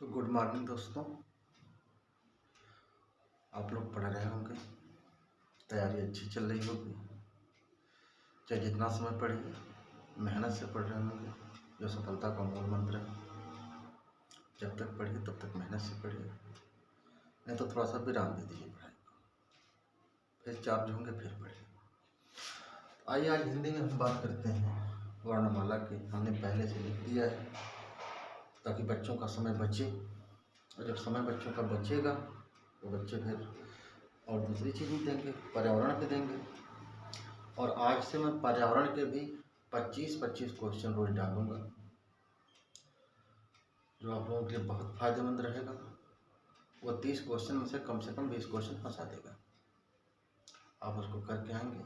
तो good morning दोस्तों। आप लोग पढ़ रहे होंगे, तैयारी अच्छी चल रही होगी। चाहे जितना समय पढ़िए, मेहनत से पढ़ रहे होंगे, जो सफलता का मूल मंत्र है। जब तक पढ़िए तब तक मेहनत से पढ़िए, नहीं तो थोड़ा सा विराम दे दीजिए पढ़ाई को, फिर चार्ज होंगे फिर पढ़िए। आइए आज हिंदी में हम बात करते हैं वर्णमाला की। हमने पहले से लिख दिया है ताकि बच्चों का समय बचे, और जब समय बच्चों का बचेगा तो बच्चे फिर और दूसरी चीज़ भी देंगे, पर्यावरण के देंगे। और आज से मैं पर्यावरण के भी 25-25 क्वेश्चन रोज डालूंगा, जो आप लोगों के लिए बहुत फायदेमंद रहेगा। वो 30 क्वेश्चन में से कम 20 क्वेश्चन फंसा देगा। आप उसको करके आएंगे।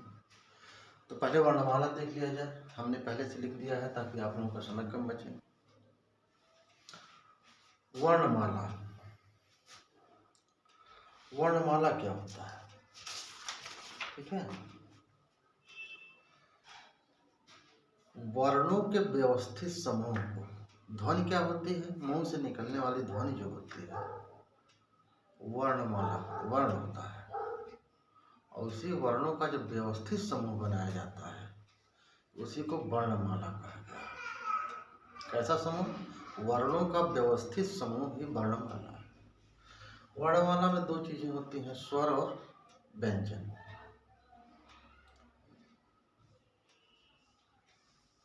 तो पहले वर्णमाला देख लिया जाए। हमने पहले से लिख दिया है ताकि आप लोगों का समय कम बचे। वर्णमाला, वर्णमाला क्या होता है? ठीक है, वर्णों के व्यवस्थित समूह को, ध्वनि क्या होती है? मुंह से निकलने वाली ध्वनि जो होती है वर्णमाला, वर्ण होता है। और उसी वर्णों का जब व्यवस्थित समूह बनाया जाता है उसी को वर्णमाला कहा गया है। कैसा समूह? वर्णों का व्यवस्थित समूह ही वर्णमाला है। वर्णमाला में दो चीजें होती हैं, स्वर और व्यंजन।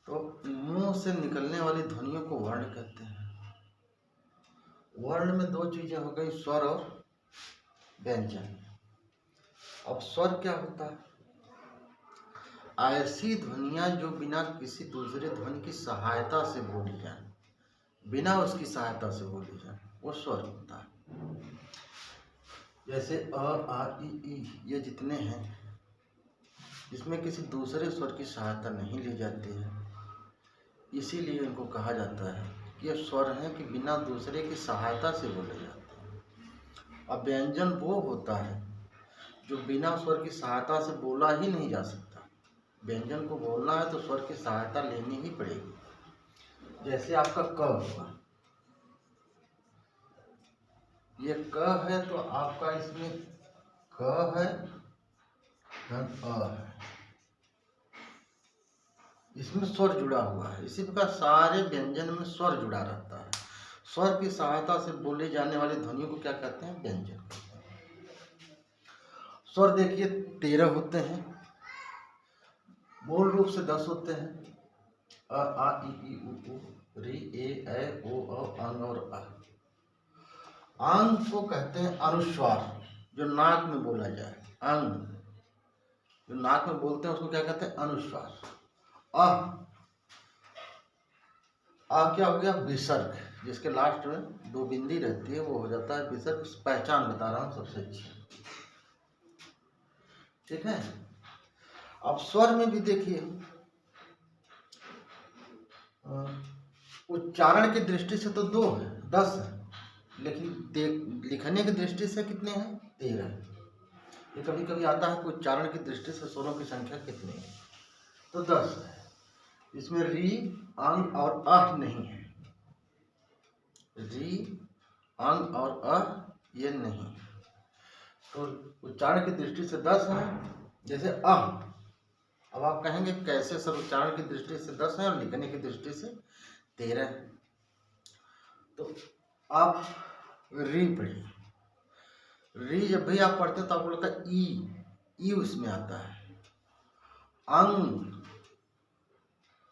तो मुंह से निकलने वाली ध्वनियों को वर्ण कहते हैं। वर्ण में दो चीजें हो गई, स्वर और व्यंजन। अब स्वर क्या होता है? ऐसी ध्वनियां जो बिना किसी दूसरे ध्वनि की सहायता से बोली जाए, बिना उसकी सहायता से बोली जाए, वो स्वर होता है। जैसे अ, आ, ई, ये जितने हैं, इसमें किसी दूसरे स्वर की सहायता नहीं ली जाती है, इसीलिए इनको कहा जाता है कि ये स्वर हैं कि बिना दूसरे की सहायता से बोले जाते हैं। अब व्यंजन वो होता है जो बिना स्वर की सहायता से बोला ही नहीं जा सकता। व्यंजन को बोलना है तो स्वर की सहायता लेनी ही पड़ेगी। जैसे आपका क हुआ, ये क है तो आपका इसमें क है धन अ है, इसमें स्वर जुड़ा हुआ है। इसी प्रकार सारे व्यंजन में स्वर जुड़ा रहता है। स्वर की सहायता से बोले जाने वाली ध्वनियों को क्या कहते हैं? व्यंजन कहते हैं। स्वर देखिए 13 होते हैं, मूल रूप से 10 होते हैं। अ, आ, ई, उ, री, ए, ऐ, ओ, अंग और अ। अंग को कहते हैं अनुस्वार, जो नाक में बोला जाए। अंग जो नाक में बोलते हैं उसको क्या कहते हैं? अनुस्वार। आ क्या हो गया? विसर्ग, जिसके लास्ट में दो बिंदी रहती है वो हो जाता है विसर्ग। पहचान बता रहा हूं सबसे अच्छी, ठीक है। अब स्वर में भी देखिए, उच्चारण की दृष्टि से तो 2 है, 10 है, लेकिन लिखने की दृष्टि से कितने हैं? 13। ये कभी कभी आता है कि उच्चारण की दृष्टि से स्वरों की संख्या कितनी है, तो 10 है। इसमें री, अंग और अ नहीं है। री, अंग और अ ये नहीं, तो उच्चारण की दृष्टि से 10 है। जैसे अ, अब आप कहेंगे कैसे सर? उच्चारण की दृष्टि से 10 है और लिखने की दृष्टि से 13 है। तो आप री पढ़िए। री जब भी आप पढ़ते हैं तो आपको लगता है ई उसमें आता है। अंग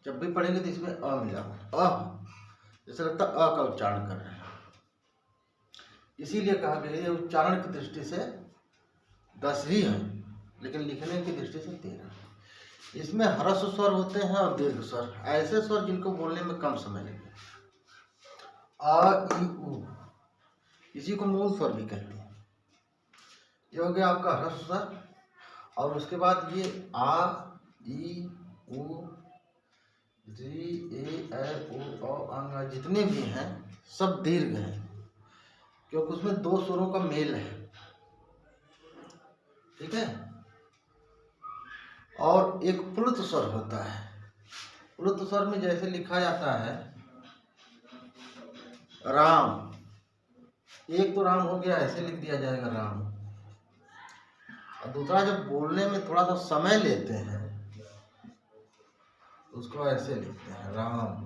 जब भी पढ़ेंगे तो इसमें अ मिला, जैसे लगता है अ का उच्चारण कर रहे हैं। इसीलिए कहा गया है उच्चारण की दृष्टि से 10 ही है, लेकिन लिखने की दृष्टि से 13। इसमें ह्रस्व स्वर होते हैं और दीर्घ स्वर, ऐसे स्वर जिनको बोलने में कम समय लगे। आ, ई, उ, इसी को मूल स्वर भी कहते हैं। ये हो गया आपका ह्रस्व स्वर। और उसके बाद ये आ, ई, उ, री, ए, ऐ, ओ, अंग जितने भी हैं सब दीर्घ हैं, क्योंकि उसमें 2 स्वरों का मेल है, ठीक है। और एक प्लुत स्वर होता है। प्लुत स्वर में जैसे लिखा जाता है राम, एक तो राम हो गया, ऐसे लिख दिया जाएगा राम, और दूसरा जब बोलने में थोड़ा सा समय लेते हैं उसको ऐसे लिखते हैं राम।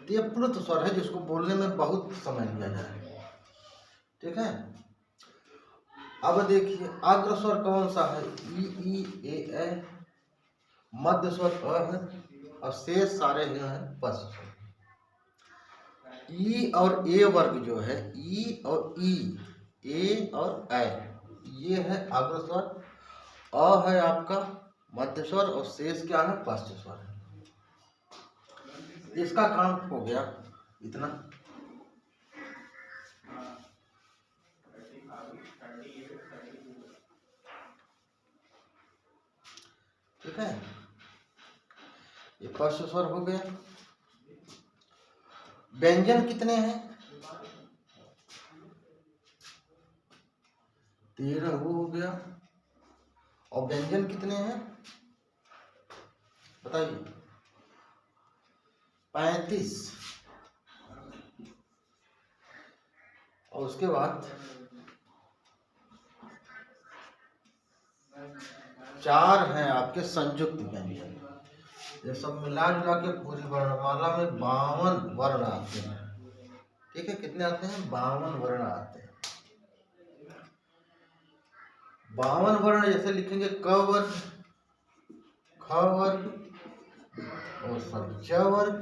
तो ये प्लुत स्वर है जिसको बोलने में बहुत समय लिया जाए, ठीक है। अब देखिए अग्र स्वर कौन सा है, ई ए, मध्य स्वर अ है, और शेष सारे जो है पश्च स्वर। ई और ए वर्ग जो है, ई और ई, ए और ऐ, ये है अग्र स्वर, अ है आपका मध्य स्वर, और शेष क्या है पश्च स्वर है। इसका काम हो गया इतना। ठीक है, ये पश्च स्वर हो गया। व्यंजन कितने हैं, 13 वो हो गया। और व्यंजन कितने हैं बताइए, 35। और उसके बाद 4 हैं आपके संयुक्त व्यंजन। ये सब मिला जुला के पूरी वर्णमाला में 52 वर्ण आते हैं। ठीक है, कितने आते हैं, 52 वर्ण आते हैं। 52 वर्ण जैसे लिखेंगे क वर्ग, ख वर्ग, और च वर्ग,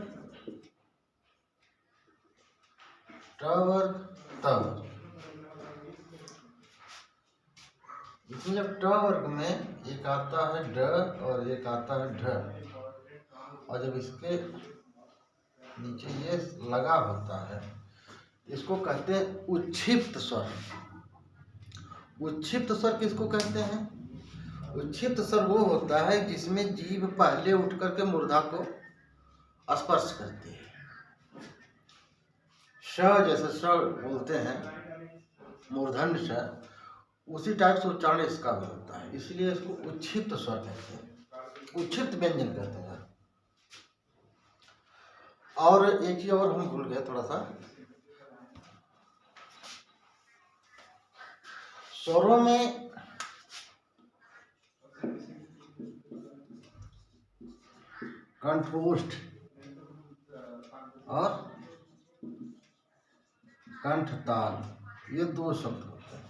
ट वर्ग, त वर्ग। इसमें जब ट वर्ग में एक आता है ड और एक आता है ढ, और जब इसके नीचे ये लगा होता है, इसको कहते हैं उच्छिप्त स्वर। उच्छिप्त स्वर किसको कहते हैं, उच्छिप्त स्वर वो होता है जिसमें जीभ पहले उठ करके मूर्धा को स्पर्श करती है। श जैसे स बोलते हैं मूर्धन्य श, उसी टाइप से उच्चारण इसका भी होता है, इसलिए इसको उच्छिप्त स्वर कहते हैं, उच्छिप्त व्यंजन कहते हैं। और एक चीज और हम भूल गए थोड़ा सा, स्वरों में कंठोष्ठ और कंठताल, ये 2 शब्द होते हैं।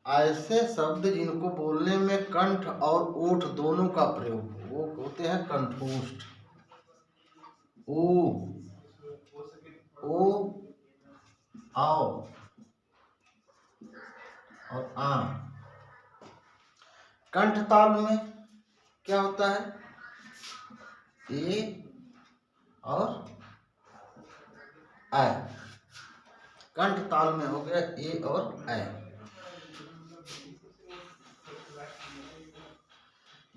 ऐसे शब्द जिनको बोलने में कंठ और ओठ दोनों का प्रयोग हो, वो होते हैं कंठोष्ठ। ओ, आओ और आ। कंठताल में क्या होता है, ए और ऐ। कंठताल में हो गया ए और ऐ।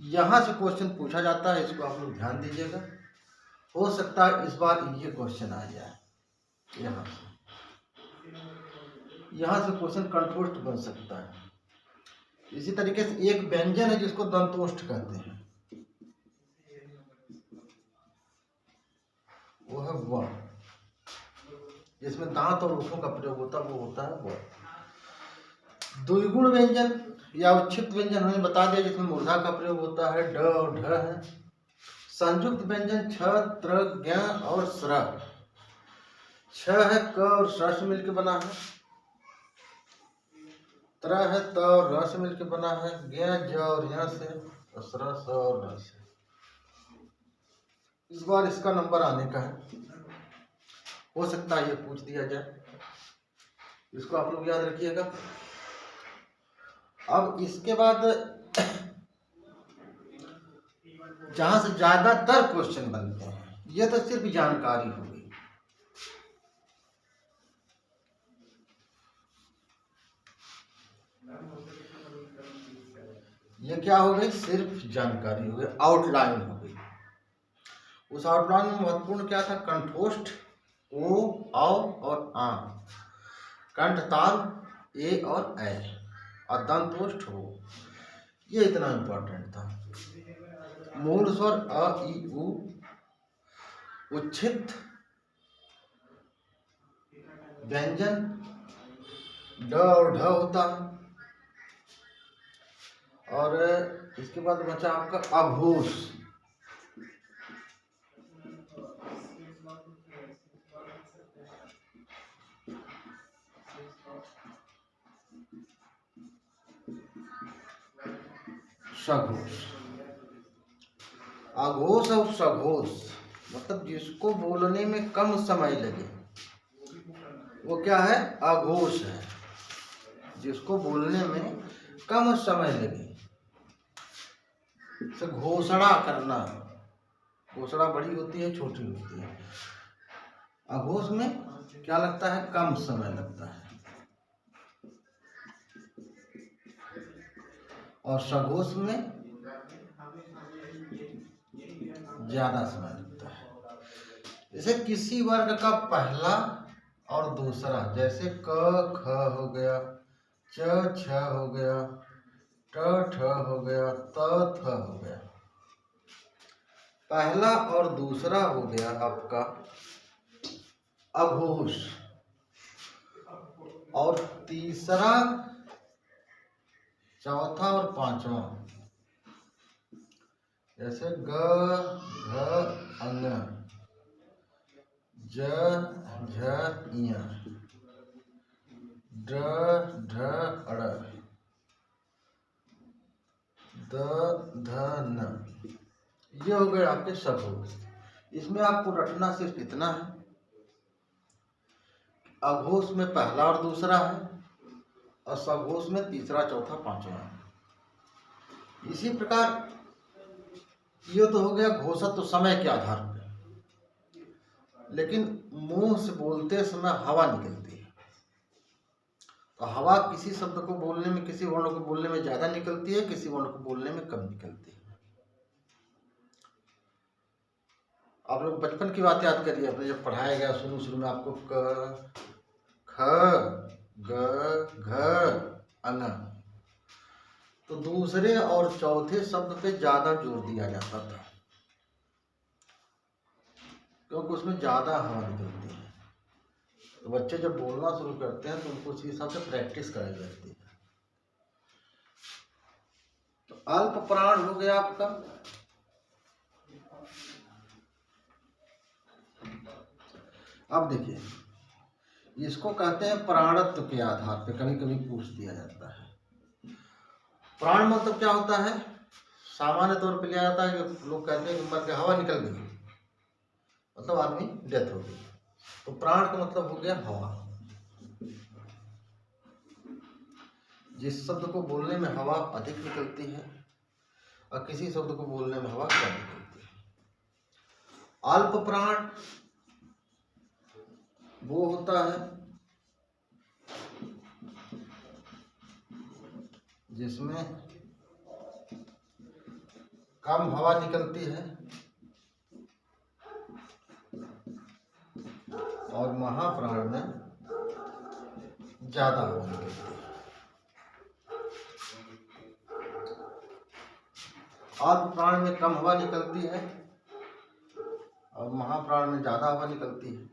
यहां से क्वेश्चन पूछा जाता है, इसको आप लोग ध्यान दीजिएगा। हो सकता है इस बार ये क्वेश्चन आ जाए, यहाँ से क्वेश्चन कंठोष्ठ बन सकता है। इसी तरीके से एक व्यंजन है जिसको दंतोष्ठ कहते हैं, वो है व। जिसमें दांत और ओठों का प्रयोग होता है, वो होता है व। द्विगुण व्यंजन या उच्छिप्त व्यंजन हमने बता दिया, जिसमें मूर्धा का प्रयोग होता है, ड और ढ है। संयुक्त व्यंजन छ, त्र, ज्ञ और स्र। छ है क और स से मिलकर बना है, त्र है त और र से मिलकर बना है, ज्ञ ज और य से, और स्र स और र से। इस बार इसका नंबर आने का है, हो सकता है ये पूछ दिया जाए, इसको आप लोग याद रखिएगा। अब इसके बाद जहां से ज्यादातर क्वेश्चन बनते हैं, ये तो सिर्फ जानकारी हो गई। ये क्या हो गई, सिर्फ जानकारी हो गई, आउटलाइन हो गई। उस आउटलाइन में महत्वपूर्ण क्या था, कंठोष्ठ ओ, औ और आ, कंठताल ए और ऐ, और दंतोष्ठ हो, ये इतना इंपॉर्टेंट था। मूल स्वर अ, ई, उ, उच्छिप्त व्यंजन ड और ढ होता है। और इसके बाद बचा आपका अघोष। सघोष। अघोष और सघोष मतलब जिसको बोलने में कम समय लगे वो क्या है? अघोष है। जिसको बोलने में कम समय लगे, जैसे घोषणा करना, घोषणा बड़ी होती है छोटी होती है। अघोष में क्या लगता है? कम समय लगता है। और सघोष में ज्यादा समय लगता है। जैसे किसी वर्ग का पहला और दूसरा, जैसे क ख हो गया, च छ हो गया, ट ठ हो गया, त थ हो गया। पहला और दूसरा हो गया आपका अघोष। और तीसरा, चौथा और पांचवा, जैसे ग घ अंग, ज झ इया, ड ढ अड़, द ध न, ये हो गए आपके सघोष। इसमें आपको रटना सिर्फ इतना है, अघोष में पहला और दूसरा है और सघोष में तीसरा, चौथा, पांचवा है। इसी प्रकार ये तो हो गया घोषत्व समय के आधार पर। लेकिन मुंह से बोलते समय हवा निकलती है, तो हवा किसी शब्द को बोलने में, किसी वर्ण को बोलने में ज्यादा निकलती है, किसी वर्ण को बोलने में कम निकलती है। आप लोग बचपन की बात याद करिए, अपने जब पढ़ाया गया शुरू में आपको क ख ग घ अङ, तो दूसरे और चौथे शब्द पे ज्यादा जोर दिया जाता था, क्योंकि उसमें ज्यादा हवा निकलती है। तो बच्चे जब बोलना शुरू करते हैं तो उनको उसी हिसाब से प्रैक्टिस कराई जाती है। तो अल्प प्राण हो गया आपका। अब देखिए, इसको कहते हैं प्राणत्व के आधार पे, कभी कभी पूछ दिया जाता है। प्राण मतलब क्या होता है? सामान्य तौर पे लिया जाता है कि लोग कहते हैं कि मर के हवा निकल गई, मतलब आदमी डेथ हो गई। तो प्राण का मतलब हो गया हवा। जिस शब्द को बोलने में हवा अधिक निकलती है और किसी शब्द को बोलने में हवा कम निकलती है। अल्प प्राण वो होता है जिसमें कम हवा निकलती है और महाप्राण में ज्यादा हवा निकलती है। अल्प प्राण में कम हवा निकलती है और महाप्राण में ज्यादा हवा निकलती है।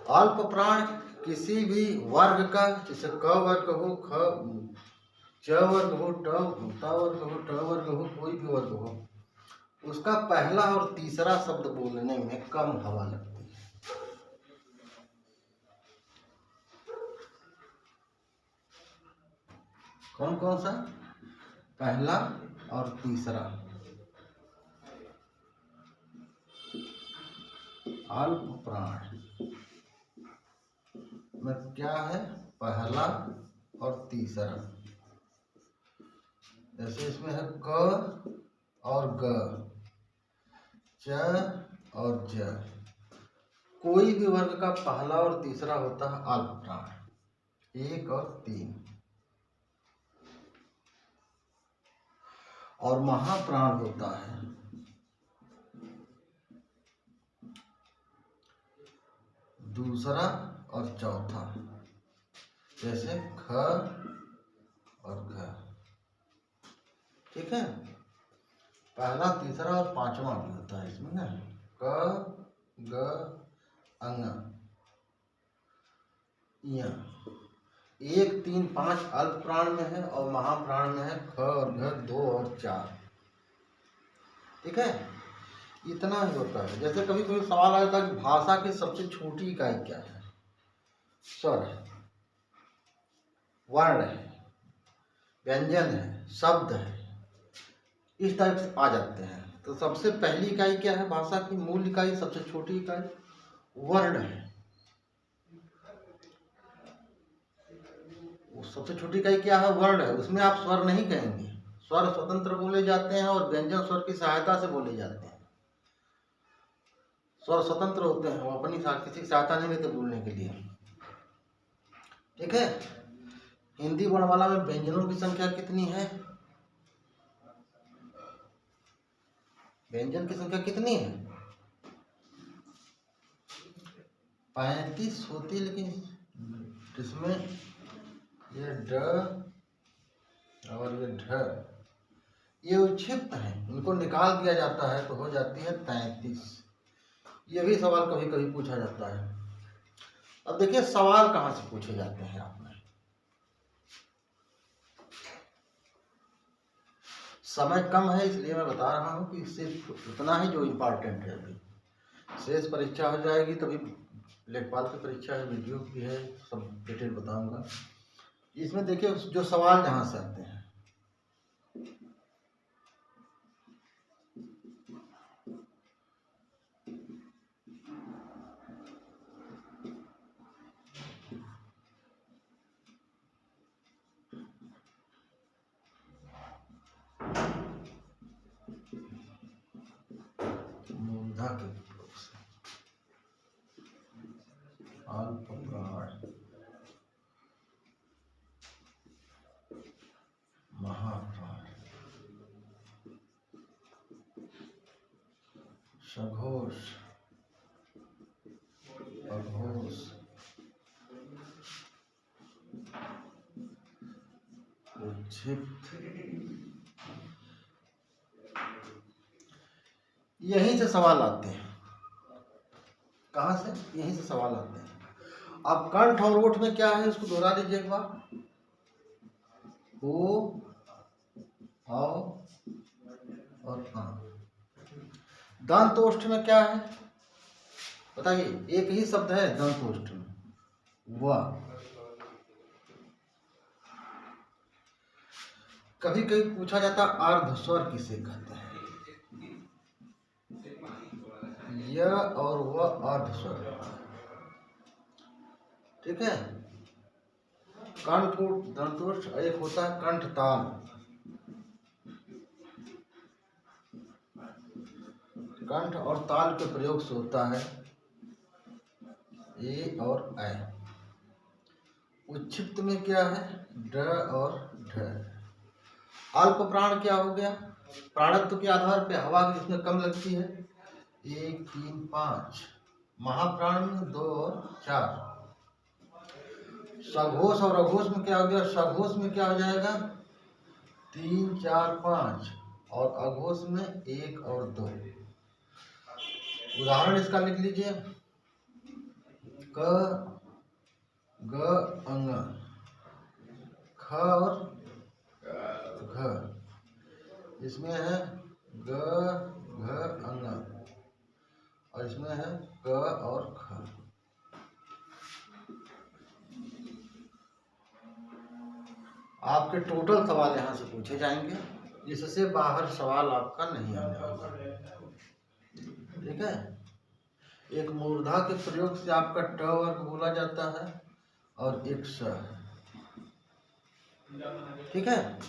अल्प प्राण किसी भी वर्ग का, जैसे क वर्ग हो, च वर्ग हो, ट वर्ग हो, ट वर्ग हो, कोई भी वर्ग हो, उसका पहला और तीसरा शब्द बोलने में कम हवा लगती है। कौन कौन सा? पहला और तीसरा। अल्प प्राण में क्या है? पहला और तीसरा। जैसे इसमें है क और ग, च और ज। कोई भी वर्ग का पहला और तीसरा होता है अल्प प्राण, 1 और 3। और महाप्राण होता है दूसरा और चौथा, जैसे ख और घ। ठीक है, पहला, तीसरा और पांचवा भी होता है इसमें ना, क ग अंग य। 1, 3, 5 अल्प प्राण में है और महाप्राण में है ख और घ 2 और 4। ठीक है, इतना ही होता है। जैसे कभी कभी सवाल आ जाता है कि भाषा की सबसे छोटी इकाई क्या है? स्वर है, वर्ण है, व्यंजन है, शब्द है, इस टाइप से आ जाते हैं। तो सबसे पहली इकाई क्या है भाषा की? मूल इकाई, सबसे छोटी इकाई वर्ण है। सबसे छोटी इकाई क्या है? वर्ण है। उसमें आप स्वर नहीं कहेंगे, स्वर स्वतंत्र बोले जाते हैं और व्यंजन स्वर की सहायता से बोले जाते हैं। स्वर स्वतंत्र होते हैं, वो अपनी किसी की सहायता नहीं लेते बोलने के लिए। ठीक है, हिंदी वर्णमाला में व्यंजनों की संख्या कितनी है? व्यंजन की संख्या कितनी है? 35 होती है, लेकिन इसमें ये ड और ये ढ ये उच्छिष्ट हैं, इनको निकाल दिया जाता है तो हो जाती है 33। ये भी सवाल कभी कभी पूछा जाता है। अब देखिए सवाल कहाँ से पूछे जाते हैं आप में। समय कम है इसलिए मैं बता रहा हूँ कि सिर्फ उतना ही जो इम्पोर्टेंट है। अभी शेष परीक्षा हो जाएगी, तभी लेखपाल की परीक्षा है, वीडियो की है, सब डिटेल बताऊंगा। इसमें देखिए जो सवाल जहाँ से आते हैं, मूर्धा के उपयोग से अल्प प्राण, महाप्राण, सघोष, अघोष, उच्छिष्ट, यहीं से सवाल आते हैं। कहाँ से? यहीं से सवाल आते हैं। अब कंठ और ओठ में क्या है उसको दोहरा लीजिए एक बार। ओ, आओ और आ। दंतोष्ठ में क्या है बताइए? एक ही शब्द है दंतोष्ठ में, वह। कभी कभी पूछा जाता अर्ध स्वर किसे कहते हैं? य और वह अर्ध स्वर। ठीक है, कंठ दंतोष्ठ, एक होता है कंठ ताल। कंठ और ताल के प्रयोग से होता है ए और ऐ। उच्छिष्ट में क्या है? ड और ढ। अल्प प्राण क्या हो गया? प्राणत्व के आधार पे हवा जिसमें कम लगती है, 1, 3, 5। महाप्राण में 2 और 4। सघोष और अघोष में क्या हो गया? सघोष में क्या हो जाएगा? 3, 4, 5 और अघोष में 1 और 2। उदाहरण इसका लिख लीजिए। क ग अंग, ख और घ। इसमें है ग घ अंग और इसमें है क और ख। आपके टोटल सवाल यहाँ से पूछे जाएंगे, जिससे बाहर सवाल आपका नहीं आने वाला। ठीक है, एक मूर्धा के प्रयोग से आपका ट वर्ग बोला जाता है और एक स। ठीक है,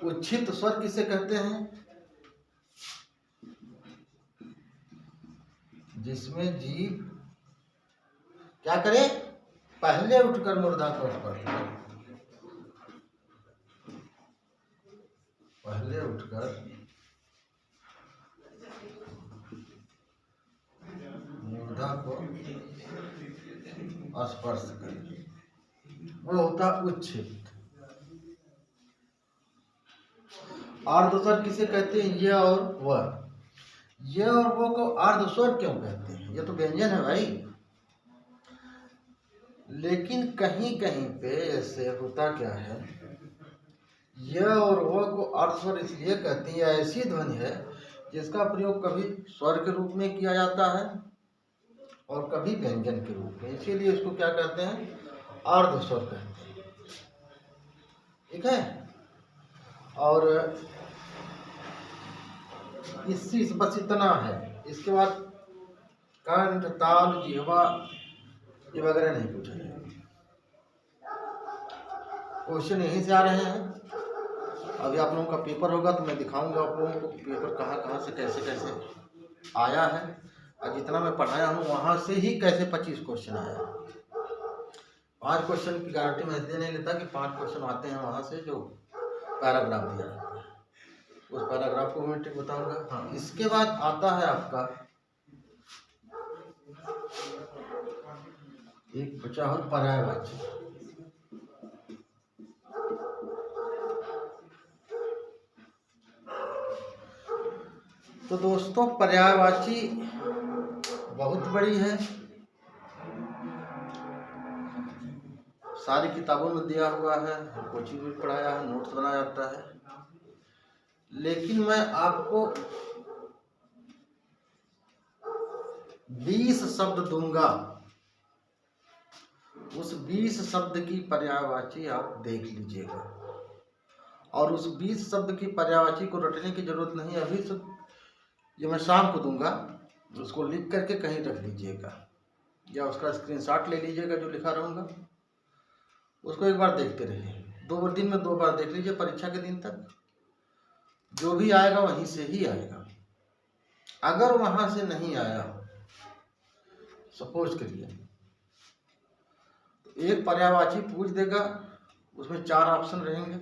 उच्छिष्ट स्वर किसे कहते हैं? जिसमें जीभ क्या करे? पहले उठकर मूर्धा को स्पर्श करे। पहले उठकर मूर्धा को स्पर्श करे, वो होता उच्छेद। आर्धस्वर किसे कहते हैं? ये और वह। ये और वो को आर्धस्वर क्यों कहते हैं? ये तो व्यंजन है भाई। लेकिन कहीं कहीं पे ऐसे होता क्या है, यह और वह को अर्धस्वर इसलिए कहते हैं, ऐसी ध्वनि है जिसका प्रयोग कभी स्वर के रूप में किया जाता है और कभी व्यंजन के रूप में, इसीलिए इसको क्या कहते हैं? अर्धस्वर कहते हैं। ठीक है। और इसी बस इतना है। इसके बाद कंठ, ताल, जिह्वा ये वगैरह नहीं पूछा जाएगा। क्वेश्चन यहीं से आ रहे हैं। अभी आप लोगों का पेपर होगा तो मैं दिखाऊंगा आप लोगों को पेपर कहाँ कहाँ से कैसे कैसे आया है, और जितना मैं पढ़ाया हूँ वहाँ से ही कैसे 25 क्वेश्चन आया। 5 क्वेश्चन की गारंटी मैं इसलिए नहीं लेता कि 5 क्वेश्चन आते हैं वहाँ से जो पैराग्राफ दिया जाता है, उस पैराग्राफ को मैं ठीक बताऊंगा। हाँ, इसके बाद आता है आपका एक बचा हो पर्यायवाची। तो दोस्तों पर्यायवाची बहुत बड़ी है, सारी किताबों में दिया हुआ है, कोचिंग में पढ़ाया है, नोट्स बनाया जाता है। लेकिन मैं आपको 20 शब्द दूंगा, उस 20 शब्द की पर्यायवाची आप देख लीजिएगा, और उस 20 शब्द की पर्यायवाची को रटने की जरूरत नहीं। अभी से ये मैं शाम को दूंगा, उसको लिख करके कहीं रख लीजिएगा या उसका स्क्रीनशॉट ले लीजिएगा, जो लिखा रहूँगा उसको एक बार देखते रहिए। 2 दिन में 2 बार देख लीजिए, परीक्षा के दिन तक जो भी आएगा वहीं से ही आएगा। अगर वहां से नहीं आया, सपोज करिए, तो एक पर्यायवाची पूछ देगा, उसमें 4 ऑप्शन रहेंगे।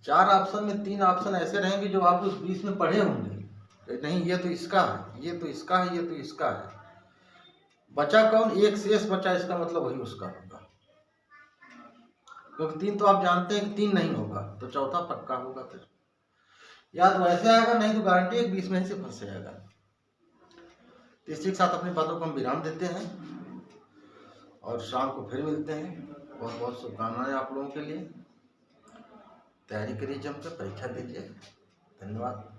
4 ऑप्शन में 3 ऑप्शन ऐसे रहेंगे जो आप उस 20 में पढ़े होंगे, नहीं ये तो इसका है, ये तो इसका है, ये तो इसका है। बचा कौन? एक शेष बचा, इसका मतलब वही उसका होगा, क्योंकि 3 तो आप जानते हैं कि 3 नहीं होगा, तो चौथा पक्का होगा। फिर या तो ऐसे आएगा, नहीं तो गारंटी एक 20 में से फंस जाएगा। तो इसी के साथ अपनी बातों को हम विराम देते हैं और शाम को फिर मिलते हैं। बहुत बहुत शुभकामनाएं आप लोगों के लिए। तैयारी करिए, जमकर परीक्षा दीजिए। धन्यवाद।